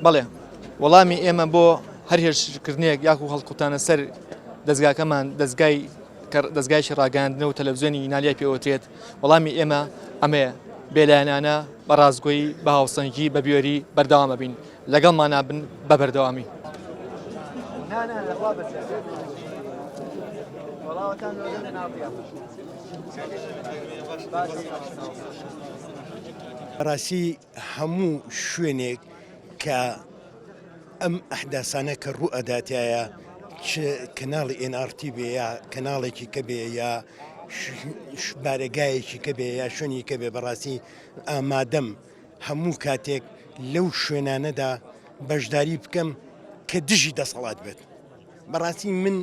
بەڵێ وەڵامی ئێمە بۆ هەر هێرشکردنێک یاکو هەڵقوتانە سەر دەستگاکەمان دەستگای ڕاگەاندنە و تەلەڤیزیۆنی نالیای پێوترێت وەڵامی ئێمە ئەمەیە بێلایەنانە بە ڕازگۆیی بە هاوسەنگی بە بیۆری بەردەوامە بین لەگەڵمان بن بە بەردەوامی. ڕاستی هەموو شوێنێک کە ئەم ئەحداسانە کە ڕوو ئەداتایە کەناڵی NRT بێ یا کەناڵێکی کە بێ یا بارەگایەکی کە بێ یا شوێنی کە بێ بەڕاستی ئامادەم هەموو کاتێک لەو شوێنانەدا بەشداری بکەم کە دژی دەسەڵات بێت. بەڕاستی من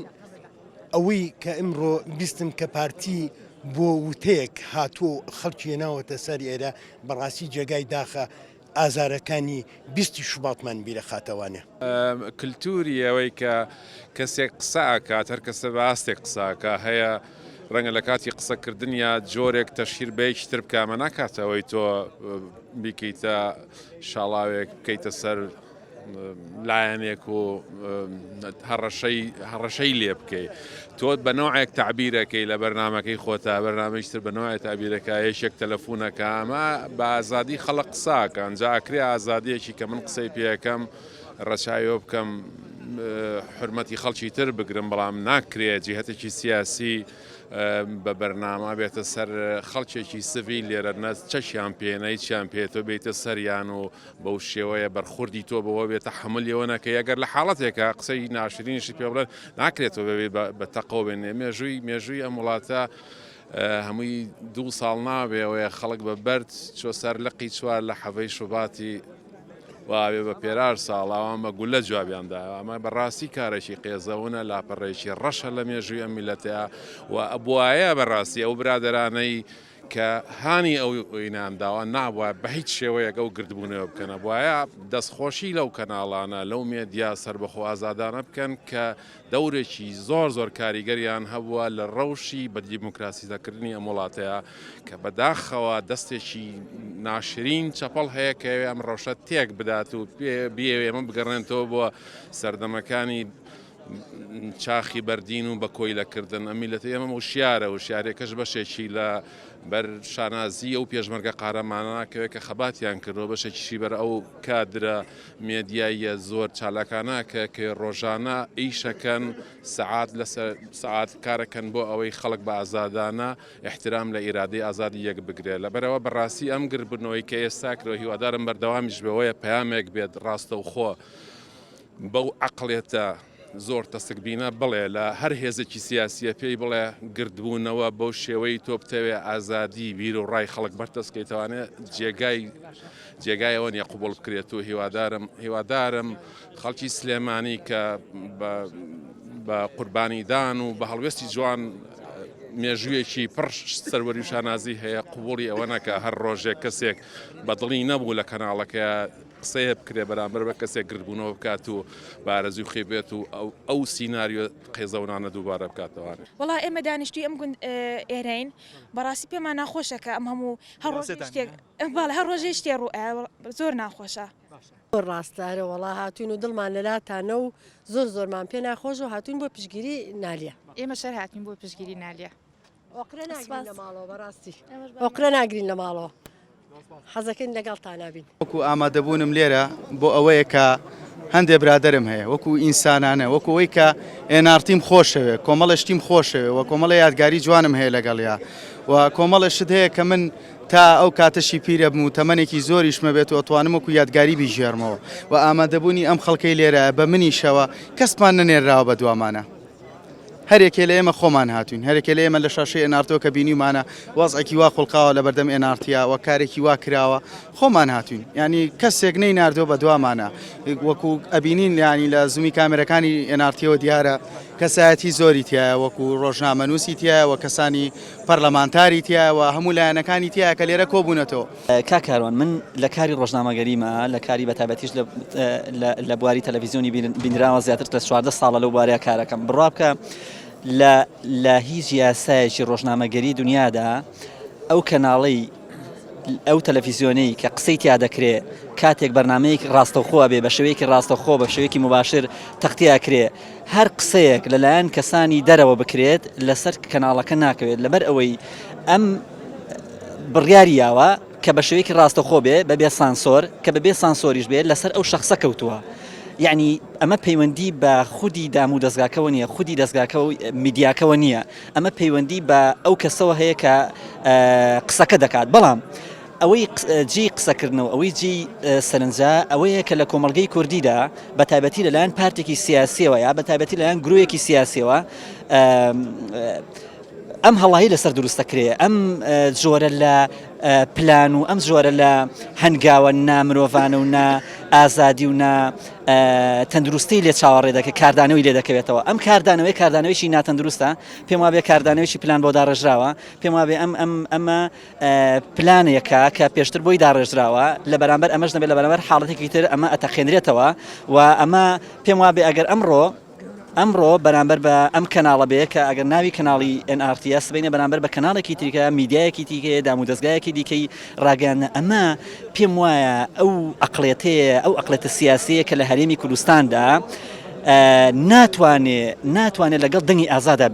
ئەوەی کە ئەمڕۆ بیستم کە پارتی بۆ وتەیەک هاتووە خەڵکی ناوەتە سەر ئێرە بەڕاستی جێگای داخە ئازارەکانی 20 شوباتمان بیرە خاتەوانێ. کللتوری ئەوەی کە کەسێک قساکات هەر کەسە باستێک قساکە هەیە ڕەنگە لە کاتی قسەکردن یا جۆرێک تەشیر بەیەکتر بکامە ناکاتەوەی تۆ بیکەیتە شاڵاوێک بکەیتە سەر لایەنێک و هەڕەشەی لێ بکەی تۆ بە نوعێک تعبیرەکەی لە بەرنمەکەی خۆتا بەرنامەیشتر بە نوعی تعبیرەکە یەشێک تەلەفۆنەکە ئەمە بە ئازادی خەڵق قساکە ئەنجا ئەکرێ ئازادیەکی کە من قسەی پێەکەم ڕەچایۆ بکەم حرمەتی خەڵکی تر بگرم بەڵام ناکرێت جیهەتێکی سیاسی بە بەرنامە بێتە سەر خەڵکێکی سڤیل لێرە نەس چەشیان پێنەی چیان پێێتەوە بێتە سەریان و بەو شێوەیە بەرخوردی تۆ بەوە بێتە حملیەوە نەکە ئەگەر لە حاڵەتێکە قسەی ناشرینیشی پێ بڵێن ناکرێتەوە بێت بە تەقەوە بێنێ مێژووی ئەم وڵاتە هەمووی 2 ساڵ نابێەوەیە خەڵک بە بەرد چۆ سەر لەقی چوار لە حەڤەی شوباتی واوێ بە پێرار ساڵاوان بە گولە جوابیاندا ئەمە بەڕاستی کارێکی قێزەونە لاپەڕێکی ڕەشە لە مێژووی ئەم میلەتەیە و ئەبوایە بەڕاستی ئەو برادرانەی کە هانی ئەو ئینانداوە نابووە بە هیچ شێوەیەک ئەو گردبوونەوە بکەنە بواە دەستخۆشی لەو کەناڵانە لەو مێدیا سربەخۆ ئازادانە بکەن کە دەورێکی زۆر کاریگەریان هەبووە لە ڕەوشی بە دیموکراسیزەکردنی ئەم وڵاتەیە کە بەداخەوە دەستێکی ناشرین چەپەڵ هەیە کە ئەم ڕەوشە تێک بدات و بیاوێ ئەمە بگەڕێنێتەوە بۆ سەردەمەکانی چاخی بەردین و بە کۆیلەکردن ئەم میلەتە ئێمە وشیارە وشارێکەش بەشێکی لە بەر شانازی ئەو پێشمەرگە قارەمانەکەوێت کە خەباتیان کردەوە بەشێکیشی بەر ئەو کادرە مێدیاییە زۆر چالاکانە کە ڕۆژانە ئیشەکەن سەعات کارەکەن بۆ ئەوەی خەڵک بە ئازادانە احترام لە ئیرادەی ئازادی یەک بگرێت لەبەرەوە بەڕاستی ئەم گربنەوەی کە ئێستا کرۆ هیوادارم بەردەوامیش بەوەیە پەیامێک بێت ڕاستە و خۆ بەو عەقڵێتە زۆر تەسکبینە بڵێ لە هەر هێزێکی سیاسیە پێی بڵێ گردبوونەوە بەو شێوەی تۆ بتەوێ ئازادی بیر و ڕای خەڵک بەردەستکەیتوانێت جێگایەوە نیە قوبوڵ بکرێت و هیوادارم خەڵکی سلێمانی کە بە قوربانی دان و بە هەڵوێستی جوان مێژوویەکی پڕ سەروەری و شانازی هەیە قوبوڵی ئەوە نەکە هەر ڕۆژێک کەسێک بەدڵی نەبوو لە کەناڵەکە قسەیە بکرێ بەرامبەر بە کەسێک گربوونەوە بکات و بارەزوی خێبێت و ئەو سیناریۆ قێزەونانە دووبارە بکاتەوانێت. وڵا ئێمە دانیشتوی ئەم گوند ئێرەین بەڕاستی پێمان ناخۆشە کە ئەم هەموو هەر ڕۆژێ شتێ ڕوئە زۆر ناخۆشە. زۆر ڕاستارە وڵا هاتوین و دڵمان لەلاتانە و زۆرمان پێ ناخۆش و هاتوین بۆ پشگیری نالیە. ئێمە شەر هاتوین بۆ پشگیری نالیە. ئۆقرە ناگرین لە ماڵەوە بەڕاستی ئۆقرە ناگرین لە ماڵەوە. حەزەکەین لەگەڵتان نابین. وەکو ئامادەبوونم لێرە بۆ ئەوەیە کە هەندێک برادرم هەیە وەکو ئینسانانە وەکو ئەوەی کە NRTم خۆشەوێ کۆمەڵەشتیم خۆشەوێ و کۆمەڵە یادگاری جوانم هەیە لەگەڵیا و کۆمەڵەشت هەیە کە من تا ئەو کاتەشی پیرە بم و تەمەنێکی زۆریشمە بێت و ئەتوانم وەکو یادگاری بیژێرمەوە و ئامادەبوونی ئەم خەڵکەی لێرە بە منیشەوە کەسمان نەنێراوە بە دوامانە. هەرێکێ لە ئێمە خۆمان هاتوین هەرێکێ لە ئێمە لە شاشەی NRT کە بینیمانە وەزعێکی وا خوڵقاوە لە بەردەم NRTیا و کارێکی وا کراوە خۆمان هاتوین ینی کەسێک نەی ناردۆ بە دوامانە وەکو ئەبینین ینی لە زوومی کامێرەکانی NRTەوە دیارە کەسایەتی زۆری تایە وەکو ڕۆژنامەنووسی تایە و کەسانی پەرلەمانتاری تایەوە هەموو لایەنەکانی تایە کە لێرە کۆبوونەتەوە. کاکاروان من لە کاری ڕۆژنامەگەریمە لە کاری بەتابەتیش لە بواری تەلەڤیزیۆنی بینراوە زیاتر تا 14 ساڵە لەو بارەیە کارەکەم بڕابکە لە هیچ یاسایەکی ڕۆژنامەگەری دنیادا ئەو کەناڵەی ئەو تەلەڤیزیۆنەی کە قسەی تیا دەکرێت کاتێک بەرنمەیەک ڕاستەوخۆ بێ بە شێوەیەکی ڕاستەوخۆ بە شێوەیەکی مباشر تەختیاکرێ هەر قسەیەک لەلایەن کەسانی دەرەوە بکرێت لەسەر کەناڵەکە ناکەوێت لەبەر ئەوەی ئەم بڕیاریاوە کە بە شێوەیەکی ڕاستەوخۆ بێ بەبێ سانسۆر کە بەبێ سانسۆریش بێت لەسەر ئەو شەخصە کەوتووە. یعنی ئەمە پەیوەندی بە خودی دام و دەستگاکەوە نییە خودی دەستگاکە و میدیاکەوە نییە ئەمە پەیوەندی بە ئەو کەسەوە هەیە کە قسەکە دەکات بەڵام ئەوەی جی قسەکردنەوە ئەوەی جی سەرنجە ئەوەیە کە لە کۆمەڵگەی کوردیدا بە تایبەتی لەلایەن پارتێکی سیاسیەوە یا بە تایبەتی لەلایەن گروپێکی سیاسیەوە ئەم هەڵایی لەسەر دروستەکرێ ئەم جۆرە لە پلان و ئەم جۆرە لە هەنگاوە نامرۆڤانە و نا ئازادی و نا تەندروستی لێ چاوەڕێ دەکە کاردانەوەی لێ دەکەوێتەوە ئەم کاردانەوەیشی ناتەندروستە پێم وابێ کاردانەوەیشی پلان بۆ داڕێژراوە پێم وابێ ئەمە پلانێکە کە پێشتر بۆی داڕێژراوە لە بەرامبەر ئەمەش نەبێت لە بەرامبەر حاڵەتێکی تر ئەمە ئەتەخێنرێتەوە و ئەمە پێم وابێ ئەگەر ئەمڕۆ بەرامبەر بە ئەم کەناڵە بێ کە ئەگەر ناوی کەناڵی NRTS بینە بەرامبەر بە کەناڵێکی تریکە میدیایەکی دیکە دام و دەستگایەکی دیکەی ڕاگەیاندنە ئەمە پێم وایە ئەو ئەقڵێتە سیاسەیە کە لە هەرێمی کوردستاندا ناتوانێت لەگەڵ دەنگی ئازادا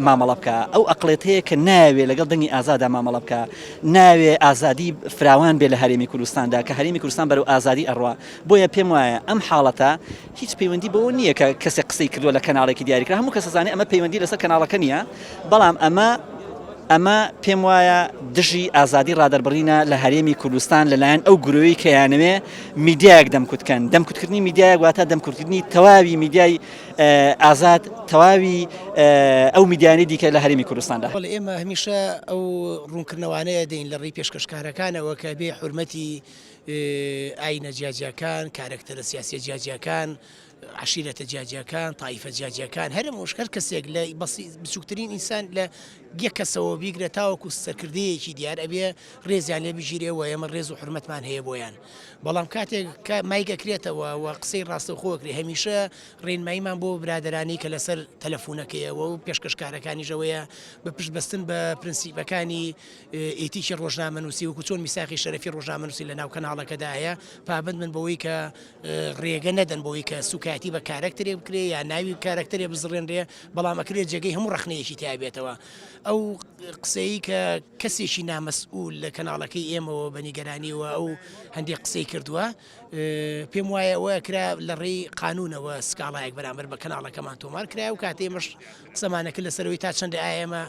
مامەڵە بکە ئەو ئەقڵێتەیە کە ناوێت لەگەڵ دەنگی ئازادا مامەڵە بکە ناوێ ئازادی فراوان بێ لە هەرێمی کوردستاندا کە هەرێمی کوردستان بەرەو ئازادی ئەڕوا بۆیە پێم وایە ئەم حاڵەتە هیچ پەیوەندی بەوە نییە کە کەسێک قسەی کردووە لە کەناڵێکی دیاریکرا هەموو کەس زانێ ئەمە پەیوەندی لەسەر کەناڵەکە نییە بەڵام ئەمە پێم وایە دژی ئازادی ڕادەربڕینە لە هەرێمی کوردستان لەلایەن ئەو گرۆی کەیانوێ میدیایەک دەمکوتکەن دەمکوتکردنی میدیایەک واتە دەمکوتکردنی تەواوی میدیای ئازاد تەواوی ئەو میدیانی دیکە لە هەرێمی کوردستاندا ئێمە هەمیشە ئەو ڕوونکردنەوانەیە دەین لە ڕێی پێشکەشکارەکانەوە کە بێ حورمەتی ئاینە جیاجیەکان کارکتەرە سیاسی جیاجیەکان عشیرەتە جیاجیەکان تایفە جیاجیەکان هەر مشکل کەسێک لە بچووکترین ئینسان لە یەک کەسەوە بیگرێت تاوەکو سەرکردەیەکی دیار ئەبێ ڕێزیان لێ بژیرێەوە ئێمە ڕێز و حرمەتمان هەیە بۆیان بەڵام کاتێک مایگەکرێتەوە و قسەی ڕاستەوخۆکرێ هەمیشە ڕێنماییمان بۆ برادرانی کە لەسەر تەلەفۆنەکەیەوە و پێشکەشکارەکانیژەوەیە بە پشتبەستن بە پرینسیپەکانی ئێتیکی ڕۆژنامەنووسی وەکو چۆن میساقی شەرەفی ڕۆژنامەنووسی لە ناو کەناڵەکەدا هەیە پابند من بەوەی کە ڕێگە نەدەن بەوەی کە سوکاتی بە کارکتەرێ بکرێ یا ناوی کارکتەرێ بزڕێنرێ بەڵام ئەکرێت جێگەی هەموو ڕخنەیەکی تیابێتەوە ئەو قسەی کە کەسێکی نامەسئول لە کەناڵەکەی ئێمەوە بە نیگەرانیەوە ئەو هەندێک قسەی کردووە پێم وایە ئەوە کرا لە ڕێی قانونەوە سکاڵایەک بەرامبەر بە کەناڵەکەمان تۆمار کرا و کاتێمەش قسەمانەکە لەسەرەوەی تا چەندە ئێمە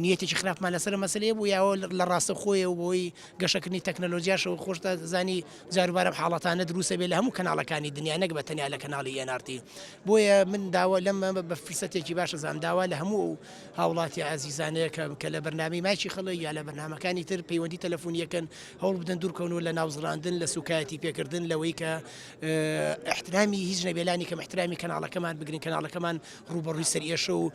نیەتێکی خراپمان لەسەر مەسلەیە بوو یاوە لە ڕاستە خۆی و بۆی گەشەکردنی تەکنەلۆژیاشەوە خۆشتا زانی جاروبارە حاڵەتانە دروستە بێت لە هەموو کەناڵەکانی دنیا نەک بە تەنیا لە کەناڵی NRT بۆیە من داوا لەم بە فرسەتێکی باشە زان داوا لە هەموو هاوڵاتی عزیزانەیە کە لە بەرنامی ماچی خەڵی یا لە بەرنامەکانی تر پەیوەندی تەلەفۆنیەکەن هەوڵ بدەن دوورکەون لە ناوزڕاندن لە سوکایەتی پێکردن لەوەی کە احترامی هیچ نەبێلانی کەم احترامی کەناڵەکەمان بگرین کەناڵەکەمان ڕوبەڕووی سەرئێشە و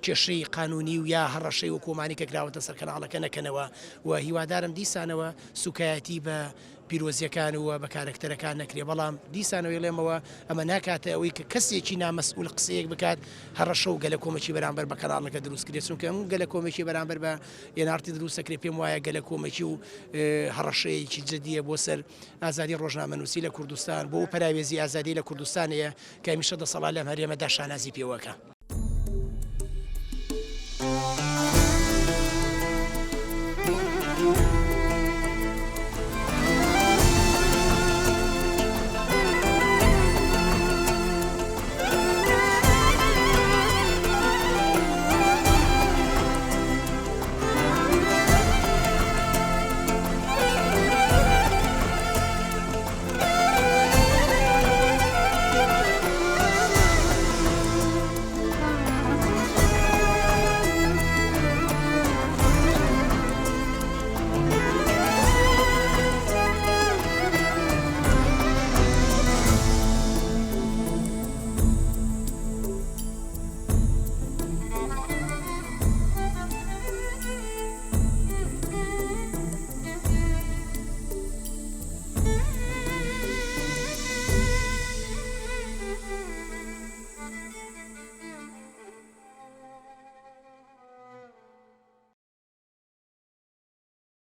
کێشەی قانونی و یا هەڕەشەی و کۆمانی کە کراوەتە سەر کەناڵەکە نەکەنەوە و هیوادارم دیسانەوە سوکایەتی بە پیرۆزیەکان و بە کارکتەرەکان نەکرێ بەڵام دیسانەوەی لێمەوە ئەمە ناکاتە ئەوەی کە کەسێکی نامەسئول قسەیەک بکات هەڕەشە و گەلە کۆمەکی بەرامبەر بە کەناڵەکە دروستکرێت چونکە ئەم گەلە کۆمەکی بەرامبەر بە NRT دروستەکرێت پێم وایە گەلە کۆمەکی و هەڕەشەیەکی جدیە بۆ سەر ئازادی ڕۆژنامەنووسی لە کوردستان بۆ پەراوێزی ئازادی لە کوردستانەیە کە هەمیشە دەسەڵات لەم هەرێمەدا شانازی پێوەکە.